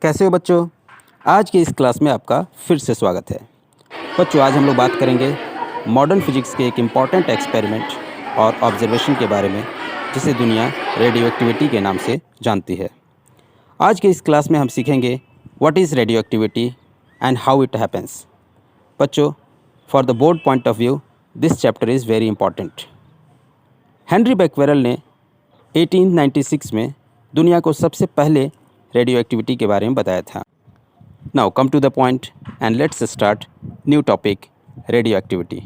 कैसे हो बच्चों? आज की इस क्लास में आपका फिर से स्वागत है। बच्चों, आज हम लोग बात करेंगे मॉडर्न फिजिक्स के एक इम्पॉर्टेंट एक्सपेरिमेंट और ऑब्जर्वेशन के बारे में, जिसे दुनिया रेडियो एक्टिविटी के नाम से जानती है। आज के इस क्लास में हम सीखेंगे what is radioactivity and how it happens. बच्चों, for the board point of view this chapter is very important. Henri Becquerel ने 1896 में दुनिया को सबसे पहले रेडियो एक्टिविटी के बारे में बताया था। Now come to the point and let's start new topic, radioactivity.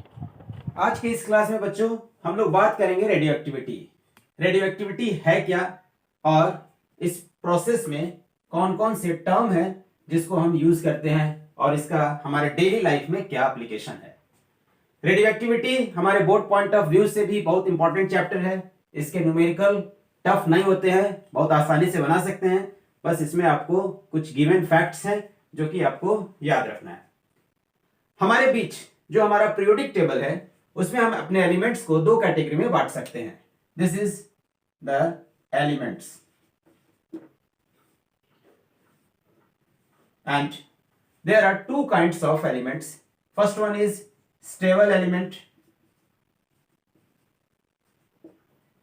आज की इस क्लास में बच्चों हम लोग बात करेंगे रेडियो एक्टिविटी। रेडियो एक्टिविटी है क्या और इस प्रोसेस में कौन कौन से टर्म है जिसको हम यूज करते हैं और इसका हमारे डेली लाइफ में क्या एप्लीकेशन है। रेडियो एक्टिविटी हमारे बोर्ड पॉइंट ऑफ व्यू से भी बहुत इंपॉर्टेंट चैप्टर है। इसके न्यूमेरिकल टफ नहीं होते हैं, बहुत आसानी से बना सकते हैं। बस इसमें आपको कुछ गिवन फैक्ट्स हैं जो कि आपको याद रखना है। हमारे बीच जो हमारा पीरियोडिक टेबल है उसमें हम अपने एलिमेंट्स को दो कैटेगरी में बांट सकते हैं। This is the elements and there are two kinds of elements. First one is stable element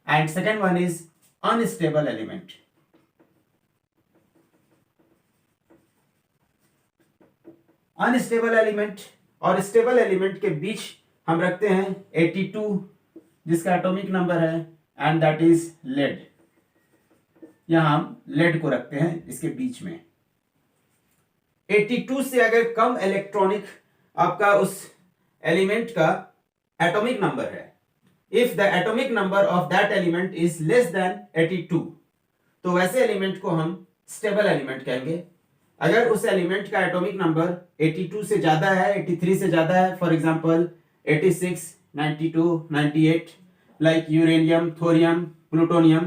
and second one is unstable element. Unstable element और स्टेबल एलिमेंट के बीच हम रखते हैं 82 जिसका एटॉमिक नंबर है एंड दैट इज लेड। यहां हम लेड को रखते हैं इसके बीच में। 82 से अगर कम इलेक्ट्रॉनिक आपका उस एलिमेंट का एटॉमिक नंबर है, if the atomic number of that element is less than 82, तो वैसे एलिमेंट को हम स्टेबल एलिमेंट कहेंगे। अगर उस एलिमेंट का एटॉमिक नंबर 82 से ज्यादा है, 83 से ज्यादा है, for example 86, 92, 98, like uranium, thorium, plutonium,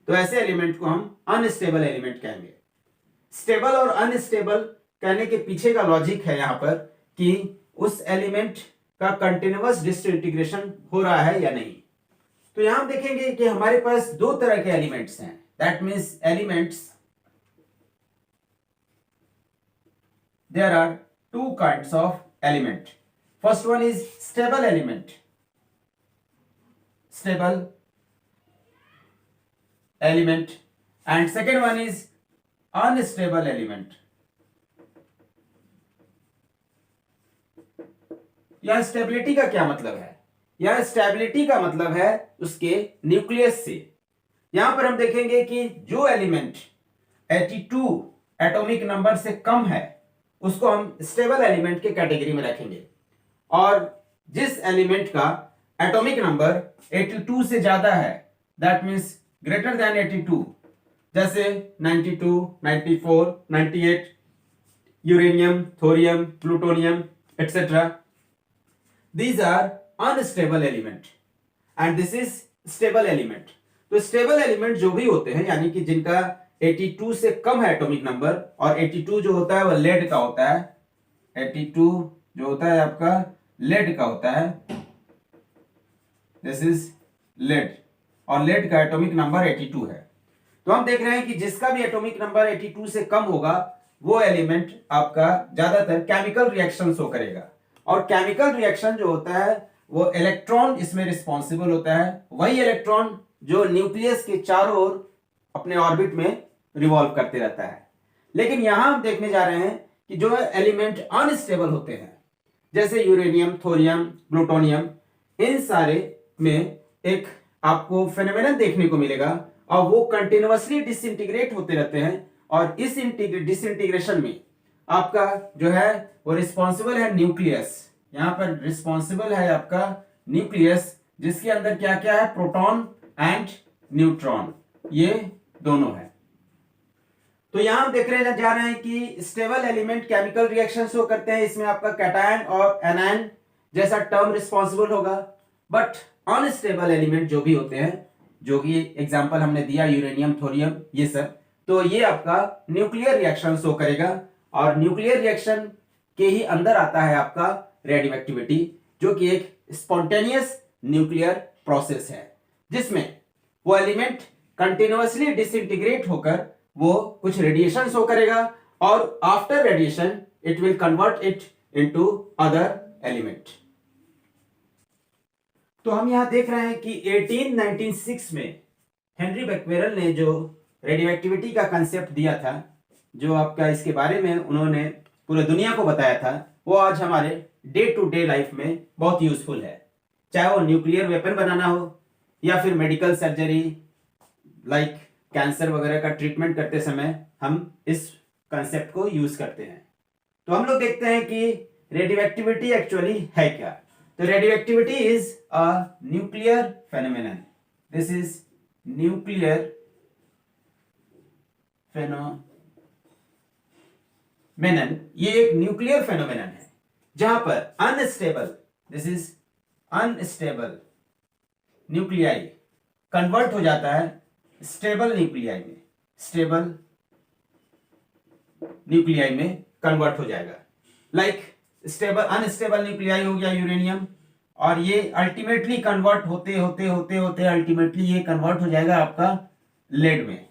तो ऐसे एलिमेंट को हम अनस्टेबल एलिमेंट कहेंगे। स्टेबल और अनस्टेबल कहने के पीछे का लॉजिक है यहाँ पर कि उस एलिमेंट का कंटिन्यूअस डिसइंटीग्रेशन हो रहा है या नहीं। तो यहां हम देखेंगे कि हमारे पास दो तरह के एलिमेंट्स हैं। That means elements, there are two kinds of element. First one is stable element, stable element, and second one is unstable element. यह स्टेबिलिटी का क्या मतलब है? यह स्टेबिलिटी का मतलब है उसके न्यूक्लियस से। यहां पर हम देखेंगे कि जो एलिमेंट 82 एटॉमिक नंबर से कम है उसको हम स्टेबल एलिमेंट के कैटेगरी में रखेंगे, और जिस एलिमेंट का एटॉमिक नंबर 82 से ज्यादा है, दैट मींस ग्रेटर देन 82, जैसे 92, 94, 98, uranium, thorium, plutonium etcetera, these are unstable element and this is stable element। तो स्टेबल एलिमेंट जो भी होते हैं, यानी कि जिनका 82 से कम है एटॉमिक नंबर, और 82 जो होता है वह लेड का होता है, 82 जो होता है आपका लेड का होता है, दिस इज लेड, और लेड का एटॉमिक नंबर 82 है। तो हम देख रहे हैं कि जिसका भी एटॉमिक नंबर 82 से कम होगा वो एलिमेंट आपका ज्यादातर केमिकल रिएक्शन शो करेगा, और केमिकल रिएक्शन जो होता है वो इलेक्ट्रॉन इसमें रिस्पॉन्सिबल होता है। वही इलेक्ट्रॉन जो न्यूक्लियस के चारों ओर अपने ऑर्बिट में रिवॉल्व करते रहता है। लेकिन यहां हम देखने जा रहे हैं कि जो एलिमेंट अनस्टेबल होते हैं, जैसे यूरेनियम, थोरियम, प्लूटोनियम, इन सारे में एक आपको फेनोमेनन देखने को मिलेगा, और वो कंटिन्यूअसली डिसइंटीग्रेट होते रहते हैं, और इस डिसइंटीग्रेशन में आपका जो है वो रिस्पॉन्सिबल है न्यूक्लियस। यहां पर रिस्पॉन्सिबल है आपका न्यूक्लियस, जिसके अंदर क्या क्या है, प्रोटॉन एंड न्यूट्रॉन, ये दोनों है। तो यहां हम देख रहे जा रहे हैं कि stable element chemical reaction show करते हैं, इसमें आपका कैटायन और एनायन जैसा टर्म रिस्पॉन्सिबल होगा। बट अनस्टेबल एलिमेंट जो भी होते हैं, जो कि एग्जांपल हमने दिया यूरेनियम, थोरियम, ये सब, तो ये आपका न्यूक्लियर रिएक्शन शो करेगा, और न्यूक्लियर रिएक्शन के ही अंदर आता है आपका रेडियो एक्टिविटी, जो कि एक स्पॉन्टेनियस न्यूक्लियर प्रोसेस है, जिसमें वो एलिमेंट कंटिन्यूअसली डिसइंटीग्रेट होकर वो कुछ रेडिएशन शो करेगा, और after radiation it will convert it into other element. तो हम यहां देख रहे हैं कि 1896 में हेनरी becquerel ने जो रेडियोएक्टिविटी का कंसेप्ट दिया था, जो आपका इसके बारे में उन्होंने पूरे दुनिया को बताया था, वो आज हमारे डे टू डे लाइफ में बहुत यूजफुल है। चाहे वो न्यूक्लियर वेपन बनाना हो या फिर मेडिकल सर्जरी लाइक कैंसर वगैरह का ट्रीटमेंट करते समय हम इस कंसेप्ट को यूज करते हैं। तो हम लोग देखते हैं कि रेडियोएक्टिविटी एक्चुअली है क्या। तो radioactivity is a nuclear phenomenon. This is nuclear phenomenon. ये एक न्यूक्लियर फेनोमेनन है जहां पर unstable, this is unstable nuclei convert हो जाता है स्टेबल न्यूक्लियाई में, स्टेबल न्यूक्लियाई में कन्वर्ट हो जाएगा। लाइक स्टेबल अनस्टेबल न्यूक्लियाई हो गया यूरेनियम, और ये अल्टीमेटली कन्वर्ट होते होते होते होते अल्टीमेटली ये कन्वर्ट हो जाएगा आपका लेड में।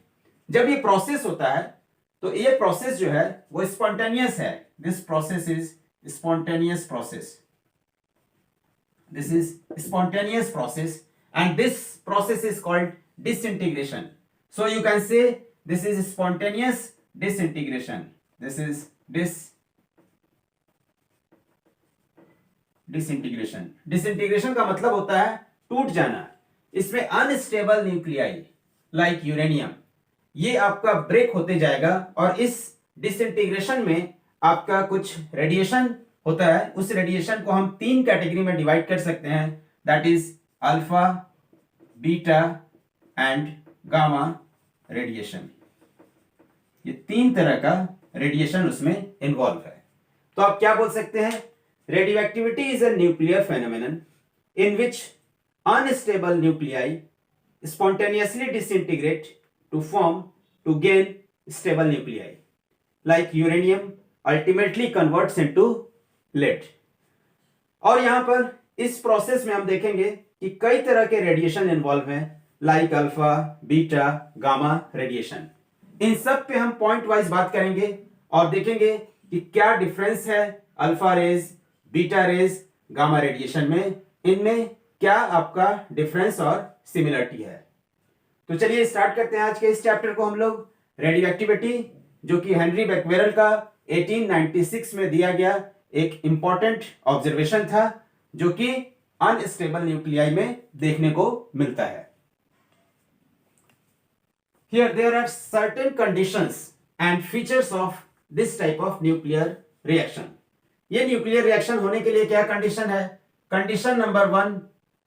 जब ये प्रोसेस होता है तो ये प्रोसेस जो है वो स्पॉन्टेनियस है। This process is spontaneous process, this is spontaneous process and this process is called disintegration. So you can say this is spontaneous disintegration. This is disintegration. Disintegration का मतलब होता है टूट जाना। इसमें अनस्टेबल न्यूक्लियाई लाइक यूरेनियम ये आपका break होते जाएगा, और इस डिसइंटीग्रेशन में आपका कुछ रेडिएशन होता है। उस रेडिएशन को हम 3 कैटेगरी में डिवाइड कर सकते हैं, that is alpha, beta and gamma radiation. ये 3 तरह का रेडिएशन उसमें इन्वॉल्व है। तो आप क्या बोल सकते हैं? Radioactivity is a nuclear phenomenon in which unstable nuclei spontaneously disintegrate to form to gain stable nuclei, like uranium ultimately converts into lead। और यहां पर इस प्रोसेस में हम देखेंगे कि कई तरह के रेडिएशन इन्वॉल्व हैं, like alpha, beta, gamma radiation. इन सब पे हम पॉइंट वाइज बात करेंगे और देखेंगे कि क्या डिफरेंस है alpha rays, beta rays, gamma radiation में, इनमें क्या आपका डिफरेंस और सिमिलरिटी है। तो चलिए स्टार्ट करते हैं आज के इस चैप्टर को। हम लोग रेडियोएक्टिविटी, जो कि हेनरी becquerel का 1896 में दिया गया एक इंपॉर्टेंट ऑब्जर्वेशन था, जो कि अनस्टेबल न्यूक्लियाई में देखने को मिलता है। Here there are certain conditions and features of this type of nuclear reaction। ये न्यूक्लियर रिएक्शन होने के लिए क्या कंडीशन है? Condition number 1,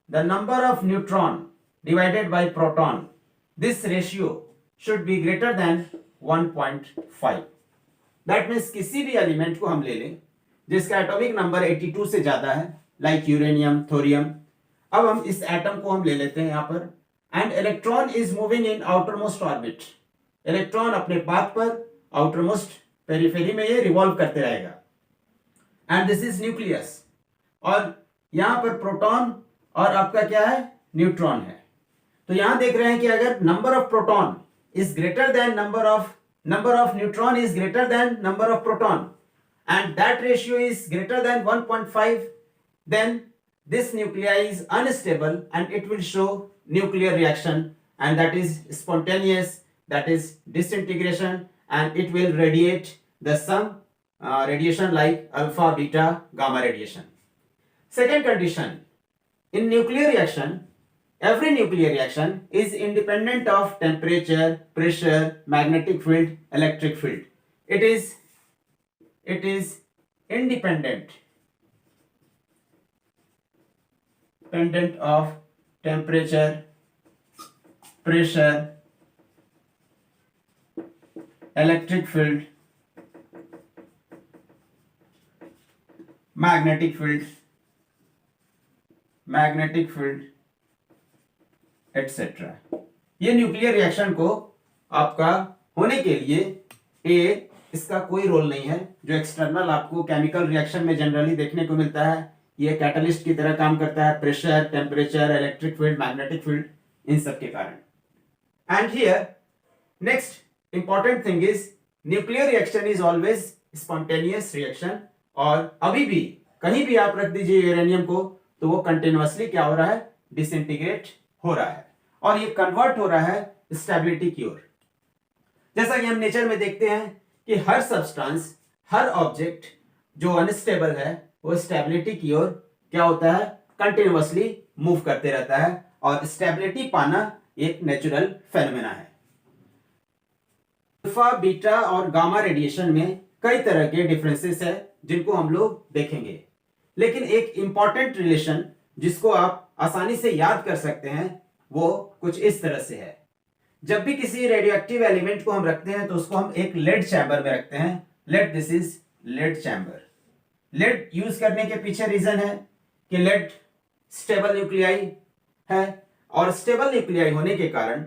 the number of neutron divided by proton, this ratio should be greater than 1.5। That means किसी भी element को हम ले लें जिसका एटॉमिक नंबर 82 से ज्यादा है, लाइक यूरेनियम, थोरियम। अब हम इस एटम को हम ले लेते हैं यहां पर, and electron is moving in outermost orbit. Electron अपने पाथ पर आउटरमोस्ट पेरिफेरी में ये रिवॉल्व करते रहेगा, एंड दिस इज न्यूक्लियस। और यहां पर प्रोटॉन और आपका क्या है? न्यूट्रॉन है। तो यहां देख रहे हैं कि अगर number of proton is greater than number of neutron is greater than number of proton, and that ratio is greater than 1.5, then this nuclei is unstable and it will show nuclear reaction, and that is spontaneous, that is disintegration, and it will radiate the some radiation like alpha, beta, gamma radiation। Second condition, in nuclear reaction, every nuclear reaction is independent of temperature, pressure, magnetic field, electric field। It is independent of temperature, pressure, electric field, magnetic field, etc। ये nuclear reaction को आपका होने के लिए इसका कोई role नहीं है, जो एक्सटर्नल आपको केमिकल रिएक्शन में जनरली देखने को मिलता है। ये कैटलिस्ट की तरह काम करता है, pressure, temperature, electric field, magnetic field, इन सब के कारण। And here next important thing is nuclear reaction is always spontaneous reaction, और अभी भी कहीं भी आप रख दीजिए यूरेनियम को तो वो कंटिन्यूअसली क्या हो रहा है, डिसइंटीग्रेट हो रहा है, और ये कन्वर्ट हो रहा है स्टेबिलिटी की ओर। जैसा कि हम नेचर में देखते हैं कि हर सब्सटेंस, हर ऑब्जेक्ट जो अनस्टेबल है वो स्टेबिलिटी की ओर क्या होता है, कंटिन्यूअसली मूव करते रहता है, और स्टेबिलिटी पाना एक नेचुरल फेनोमेना है। अल्फा, बीटा और गामा रेडिएशन में कई तरह के डिफरेंसेस है जिनको हम लोग देखेंगे, लेकिन एक इंपॉर्टेंट रिलेशन जिसको आप आसानी से याद कर सकते हैं वो कुछ इस तरह से है। जब भी किसी रेडियोएक्टिव एलिमेंट को हम रखते हैं तो उसको हम एक लेड चैम्बर में रखते हैं। Lead, this is lead chamber. Lead use करने के पीछे रीजन है कि लेड स्टेबल न्यूक्लियाई है, और स्टेबल न्यूक्लियाई होने के कारण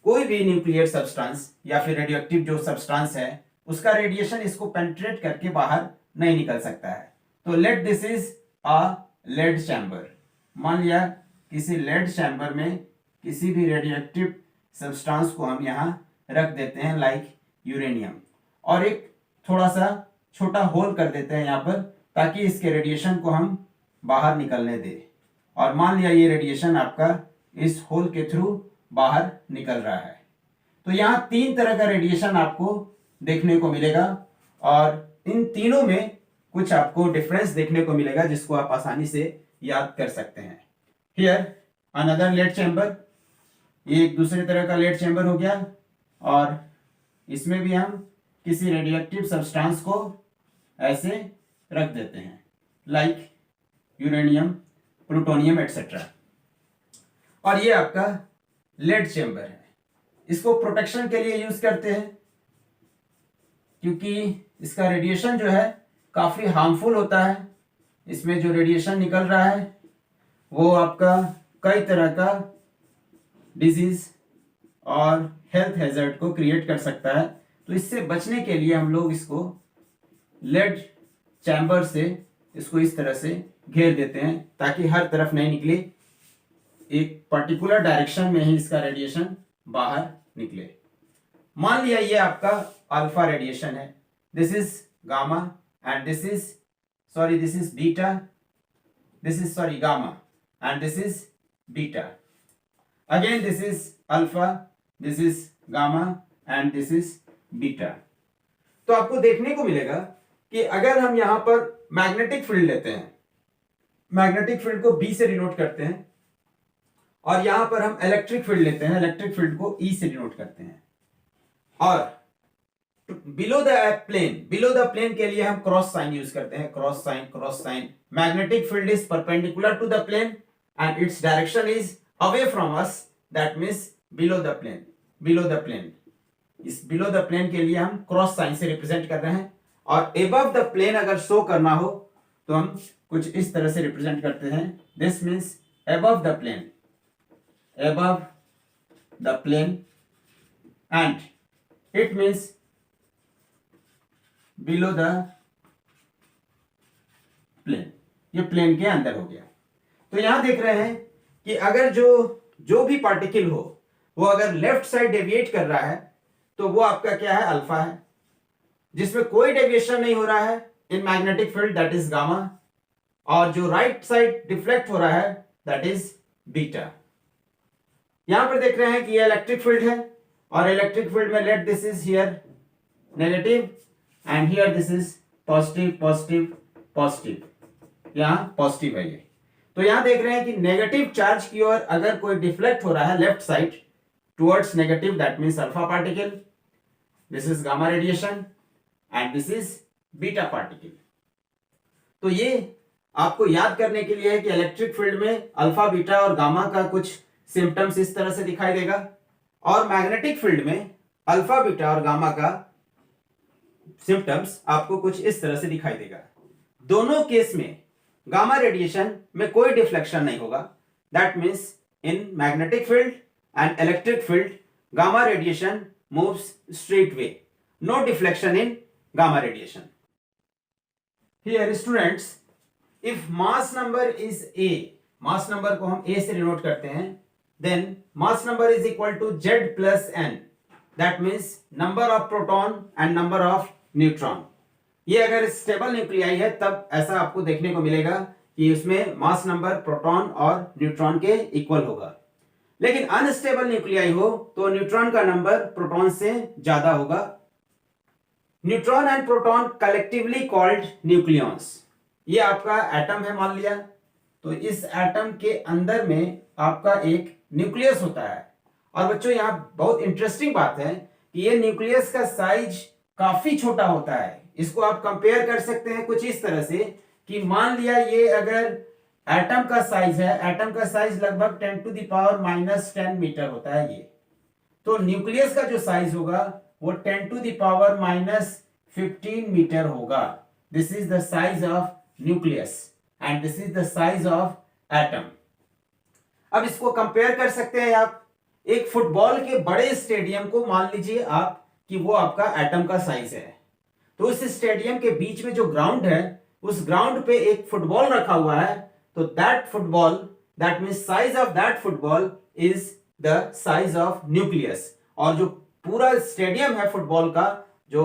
कोई भी न्यूक्लियर सब्सटेंस या फिर रेडियोएक्टिव जो सब्सटेंस है उसका रेडिएशन इसको पेनिट्रेट करके बाहर नहीं निकल सकता है। तो let this is a lead chamber. मान लिया किसी लेड चैम्बर में किसी भी रेडियोएक्टिव सब्सटेंस को हम यहाँ रख देते हैं लाइक यूरेनियम, और एक थोड़ा सा छोटा होल कर देते हैं यहाँ पर ताकि इसके रेडिएशन को हम बाहर निकलने दें, और मान लिया ये रेडिएशन आपका इस होल के थ्रू बाहर निकल रहा है। तो यहाँ तीन तरह का रेडिएशन आपको देखने को मिलेगा, और इन तीनों में कुछ आपको डिफरेंस देखने को मिलेगा जिसको आप आसानी से याद कर सकते हैं। हियर अनदर लेड चैम्बर, ये एक दूसरे तरह का लेड चैम्बर हो गया, और इसमें भी हम किसी रेडियोएक्टिव सब्सटेंस को ऐसे रख देते हैं लाइक यूरेनियम, प्लूटोनियम एटसेट्रा, और ये आपका लेड चैम्बर है। इसको प्रोटेक्शन के लिए यूज करते हैं क्योंकि इसका रेडिएशन जो है काफी हार्मफुल होता है। इसमें जो रेडिएशन निकल रहा है वो आपका कई तरह का डिजीज और हेल्थ हैजर्ड को क्रिएट कर सकता है। तो इससे बचने के लिए हम लोग इसको लेड चैम्बर से इसको इस तरह से घेर देते हैं ताकि हर तरफ नहीं निकले, एक पर्टिकुलर डायरेक्शन में ही इसका रेडिएशन बाहर निकले। मान लिया ये आपका अल्फा रेडिएशन है, this is gamma and this is beta, gamma and this is beta, again this is alpha, this is gamma and this is beta. तो आपको देखने को मिलेगा कि अगर हम यहां पर मैग्नेटिक फील्ड लेते हैं, मैग्नेटिक फील्ड को बी से डिनोट करते हैं, और यहां पर हम इलेक्ट्रिक फील्ड लेते हैं, इलेक्ट्रिक फील्ड को ई से डिनोट करते हैं, और बिलो द प्लेन के लिए हम क्रॉस साइन यूज करते हैं, cross sign. Magnetic field is perpendicular to the plane and its direction is away from us, that means below the plane. इस बिलो द प्लेन के लिए हम क्रॉस साइन से रिप्रेजेंट कर रहे हैं, और एबव द प्लेन अगर शो करना हो तो हम कुछ इस तरह से रिप्रेजेंट करते हैं, this means above the plane and it means below the plane. ये प्लेन के अंदर हो गया। तो यहां देख रहे हैं कि अगर जो भी पार्टिकल हो वो अगर लेफ्ट साइड डेविएट कर रहा है तो वो आपका क्या है, अल्फा है। जिसमें कोई डेविएशन नहीं हो रहा है इन magnetic field, that is gamma, और जो राइट साइड डिफ्लेक्ट हो रहा है दैट इज बीटा। यहां पर देख रहे हैं कि ये इलेक्ट्रिक फील्ड है, और इलेक्ट्रिक फील्ड में late this is here negative and here this is positive, यहां पॉजिटिव है ये। तो यहां देख रहे हैं कि नेगेटिव चार्ज की ओर अगर कोई डिफ्लेक्ट हो रहा है left side towards negative, that means alpha particle, this is gamma radiation and this is beta particle. तो ये आपको याद करने के लिए है कि इलेक्ट्रिक फील्ड में अल्फा, बीटा और गामा का कुछ सिम्टम्स इस तरह से दिखाई देगा, और मैग्नेटिक फील्ड में अल्फा, बीटा और गामा का सिम्टम्स आपको कुछ इस तरह से दिखाई देगा। दोनों केस में गामा रेडिएशन में कोई डिफ्लेक्शन नहीं होगा, that means in magnetic field and electric field gamma radiation moves straight way, no deflection in gamma radiation. Here students, if mass number is A, mass number को हम A से denote करते हैं, then mass number is equal to Z plus N. That means number of proton and number of neutron. ये अगर stable nuclei है तब ऐसा आपको देखने को मिलेगा कि उसमें मास नंबर प्रोटॉन और न्यूट्रॉन के इक्वल होगा। लेकिन अनस्टेबल न्यूक्लियाई हो तो न्यूट्रॉन का नंबर प्रोटॉन से ज्यादा होगा। Neutron and proton collectively called nucleons. ये आपका एटम है मान लिया, तो इस एटम के अंदर में आपका एक न्यूक्लियस होता है। और बच्चों यहां बहुत इंटरेस्टिंग बात है कि ये न्यूक्लियस का साइज काफी छोटा होता है। इसको आप कंपेयर कर सकते हैं कुछ इस तरह से कि मान लिया ये अगर एटम का साइज है, एटम का साइज लगभग 10⁻⁻10 मीटर होता है ये, तो न्यूक्लियस का जो साइज होगा वो 10⁻⁻15 मीटर होगा। This is the size of nucleus and this is the size of atom. अब इसको कंपेयर कर सकते हैं आप एक फुटबॉल के बड़े स्टेडियम को, मान लीजिए आप कि वो आपका एटम का साइज है, तो उस स्टेडियम के बीच में जो ग्राउंड है उस ग्राउंड पे एक फुटबॉल रखा हुआ है, तो that football, that means size of that football is the size of nucleus. और जो पूरा स्टेडियम है फुटबॉल का जो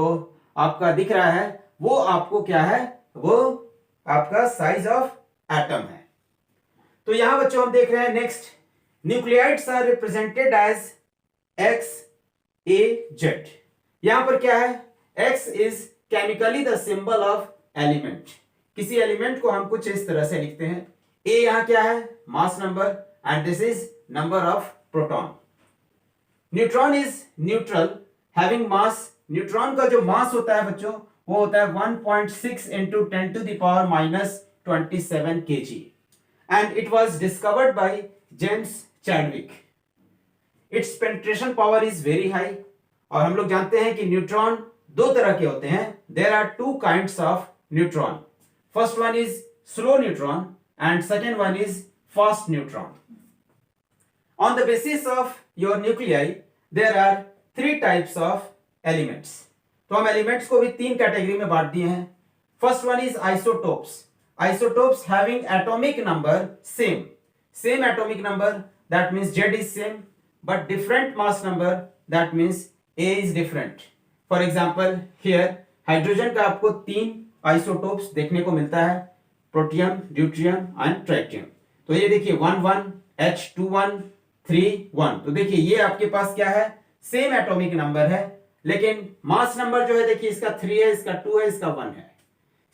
आपका दिख रहा है वो आपको क्या है, वो आपका साइज ऑफ एटम है। तो यहां बच्चों हम देख रहे हैं next, nuclides are represented as X A Z. यहां पर क्या है, X is chemically the symbol of element. किसी एलिमेंट को हम कुछ इस तरह से लिखते हैं। ए यहां क्या है, mass number, and this is number of proton. Neutron is neutral having mass. Neutron का जो मास होता है बच्चों वो होता है 1.6 into 10⁻⁻27 kg and it was discovered by James Chadwick. Its penetration power is very high। और हम लोग जानते हैं कि न्यूट्रॉन दो तरह के होते हैं। There are two kinds of neutron. First one is slow neutron and second one is fast neutron. On the basis of your nuclei, there are three types of elements. तो हम एलिमेंट्स को भी तीन कैटेगरी में बांट दिए हैं। First one is isotopes. Isotopes having atomic number same atomic number, that means Z is same but different mass number, that means A is different. For example, here hydrogen का आपको तीन आइसोटोप्स देखने को मिलता है, प्रोटियम, ड्यूट्रियम एंड ट्राइटियम। तो ये देखिए 1 H21 3 1। तो देखिए ये आपके पास क्या है, सेम एटॉमिक नंबर है, लेकिन मास नंबर जो है देखिए इसका 3 है, इसका 2 है, इसका 1 है।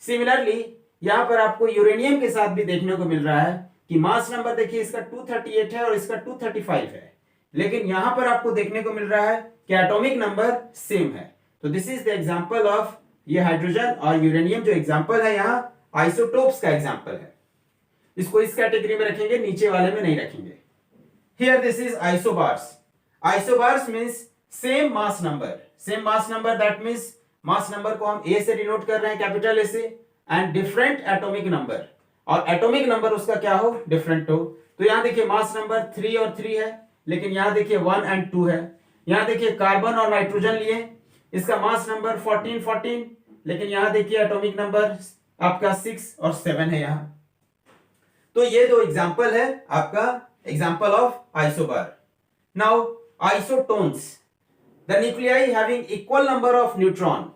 सिमिलरली यहां पर आपको यूरेनियम के साथ भी देखने को मिल रहा है कि मास नंबर देखिए इसका 238 है और इसका 235 है, लेकिन यहां पर आपको देखने को मिल रहा है कि एटॉमिक नंबर सेम है। तो this is the example of ये हाइड्रोजन और यूरेनियम जो एग्जांपल है यहाँ आइसोटोप्स का एग्जांपल है। इसको इस कैटेगरी में रखेंगे, नीचे वाले में नहीं रखेंगे। Here this is isobars. Isobars means same mass number, same mass number, that means mass number को हम ए से डिनोट कर रहे हैं, कैपिटल ए से, एंड डिफरेंट एटॉमिक नंबर, और एटॉमिक नंबर उसका क्या हो, डिफरेंट हो। तो यहां देखिए मास नंबर 3 और 3 है, लेकिन यहां देखिए 1 एंड 2 है। यहां देखिए कार्बन और नाइट्रोजन लिए, इसका मास नंबर 14, लेकिन यहां देखिए एटॉमिक नंबर आपका 6 और 7 है यहां। तो ये दो एग्जांपल है आपका example of isobar. Now isotones, the nuclei having equal number of neutron.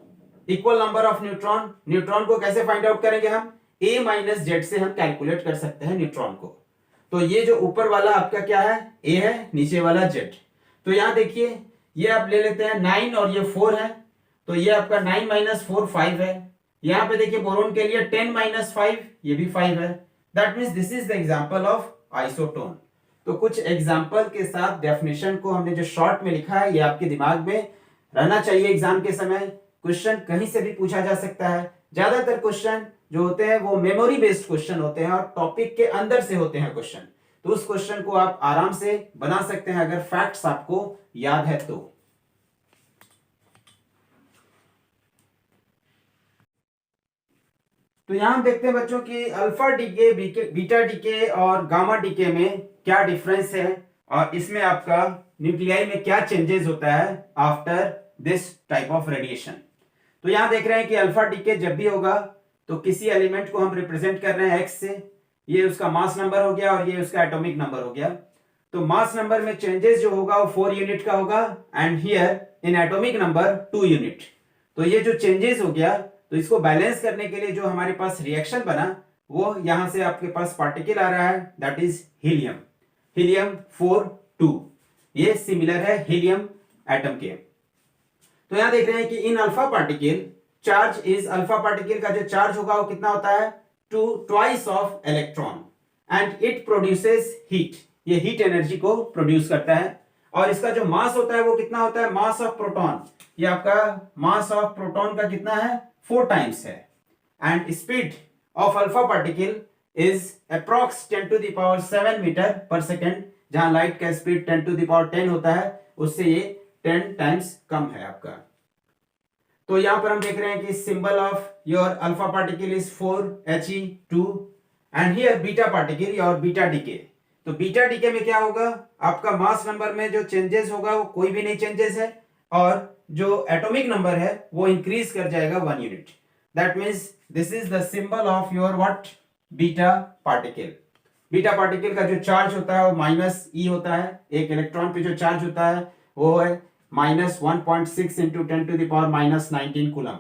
Equal number of neutron, neutron को कैसे फाइंड आउट करेंगे हम, A माइनस जेड से हम कैलकुलेट कर सकते हैं न्यूट्रॉन को। तो ये जो ऊपर वाला आपका क्या है, A है, नीचे वाला Z। तो यहां देखिए ये आप ले लेते हैं 9 और ये 4 है, तो ये आपका 9 - 4 5 है। यहां पे देखिए बोरोन के लिए 10 - 5, ये भी 5 है। That means this is the example of isotone. तो कुछ एग्जांपल के साथ डेफिनेशन को हमने जो शॉर्ट में लिखा है ये आपके दिमाग में रहना चाहिए एग्जाम के समय। क्वेश्चन कहीं से भी पूछा जा सकता है। ज्यादातर क्वेश्चन जो होते हैं वो मेमोरी बेस्ड क्वेश्चन होते हैं और टॉपिक के अंदर से होते हैं क्वेश्चन, तो उस क्वेश्चन को आप आराम से बना सकते हैं अगर फैक्ट्स आपको याद है तो। तो यहां हम देखते हैं बच्चों की अल्फा डीके, बीटा डीके और गामा डीके में क्या डिफरेंस है और इसमें आपका न्यूक्लियाई में क्या चेंजेस होता है after this type of radiation. तो यहां देख रहे हैं कि अल्फा डीके जब भी होगा तो किसी एलिमेंट को हम रिप्रेजेंट कर रहे हैं एक्स से, ये उसका मास नंबर हो गया और ये उसका एटॉमिक नंबर हो गया। तो मास नंबर में चेंजेस जो होगा वो 4 यूनिट का होगा, and here in atomic number 2 unit. तो ये जो चेंजेस हो गया, तो इसको बैलेंस करने के लिए जो हमारे पास रिएक्शन बना, वो यहां से आपके पास पार्टिकल आ रहा है, दैट इज हीलियम, हीलियम 4 2। ये सिमिलर है हीलियम एटम के। तो यहां देख रहे हैं कि इन alpha particle charge is, alpha particle का जो चार्ज होगा वो कितना होता है, 2 twice of electron, and it produces heat, ये हीट एनर्जी को प्रोड्यूस करता है। और इसका जो मास होता है वो कितना होता है, मास ऑफ प्रोटॉन, ये आपका मास ऑफ प्रोटॉन का कितना है, 4 टाइम्स है। And speed of alpha particle is approx 10 to the power 7 metre per second, जहां लाइट का स्पीड 10 to the power 10 होता है, उससे ये 10 टाइम्स कम है आपका। तो यहां पर हम देख रहे हैं कि symbol of your alpha particle is 4He2, and here beta particle और बीटा डीके। तो बीटा डीके में क्या होगा, आपका मास नंबर में जो चेंजेस होगा वो कोई भी नहीं चेंजेस है, और जो एटॉमिक नंबर है वो इंक्रीज कर जाएगा 1 unit. That means this is the symbol of your what, beta particle. Beta particle का जो चार्ज होता है वो -e होता है, एक इलेक्ट्रॉन पे जो चार्ज होता है वो है -1.6 × 10 to the power -19 कूलम।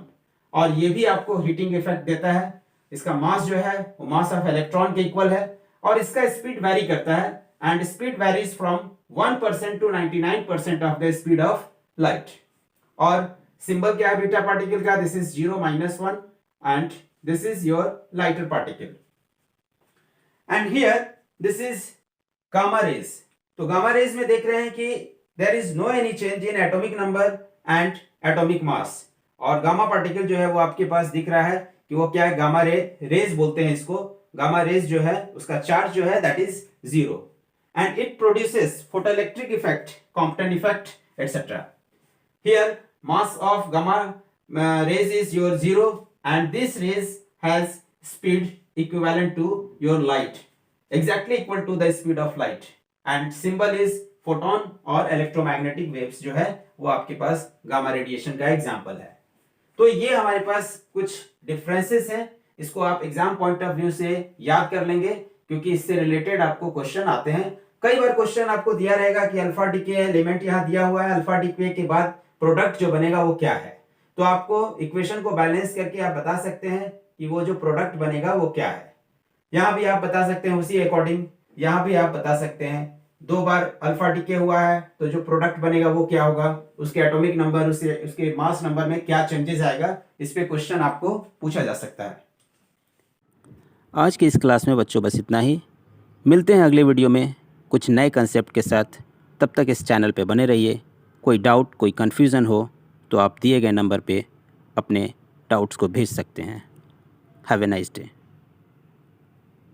और ये भी आपको हीटिंग इफेक्ट देता है। इसका मास जो है वो मास ऑफ इलेक्ट्रॉन के इक्वल है, और इसका स्पीड वैरी करता है, and speed varies from 1% to 99% of the speed of light. और सिंबल क्या है बीटा पार्टिकल का, this is 0 -1, and this is your lighter particle. And here this is gamma rays. तो गामा रेज में देख रहे हैं कि there is no any change in atomic number and atomic मास। और गामा पार्टिकल जो है वो आपके पास दिख रहा है कि वो क्या है, गामा रेज बोलते हैं इसको। गामा रेज जो है उसका चार्ज जो है that is 0, and it produces photoelectric effect, Compton effect etcetera. Here mass of gamma rays is your 0, and this rays has speed equivalent to your light, exactly equal to the speed of light, and symbol is photon, और electromagnetic waves जो है वो आपके पास gamma radiation का example है। तो ये हमारे पास कुछ डिफरेंसेस हैं, इसको आप एग्जाम पॉइंट ऑफ व्यू से याद कर लेंगे, क्योंकि इससे रिलेटेड आपको क्वेश्चन आते हैं। कई बार क्वेश्चन आपको दिया रहेगा कि अल्फा डीके एलिमेंट यहाँ दिया हुआ है, अल्फा डीके के बाद प्रोडक्ट जो बनेगा वो क्या है। तो आपको इक्वेशन को बैलेंस करके आप बता सकते हैं कि वो जो प्रोडक्ट बनेगा वो क्या है। यहाँ भी आप बता सकते हैं उसी अकॉर्डिंग, यहाँ भी आप बता सकते हैं 2 बार अल्फा डीके हुआ है तो जो प्रोडक्ट बनेगा वो क्या होगा, उसके एटॉमिक नंबर, उसके मास नंबर में क्या चेंजेस आएगा, इस पे क्वेश्चन आपको पूछा जा सकता है। आज की इस क्लास में बच्चों बस इतना ही। मिलते हैं अगले वीडियो में कुछ नए कंसेप्ट के साथ। तब तक इस चैनल पे बने रहिए। कोई डाउट, कोई कन्फ्यूज़न हो तो आप दिए गए नंबर पे अपने डाउट्स को भेज सकते हैं। Have a nice day.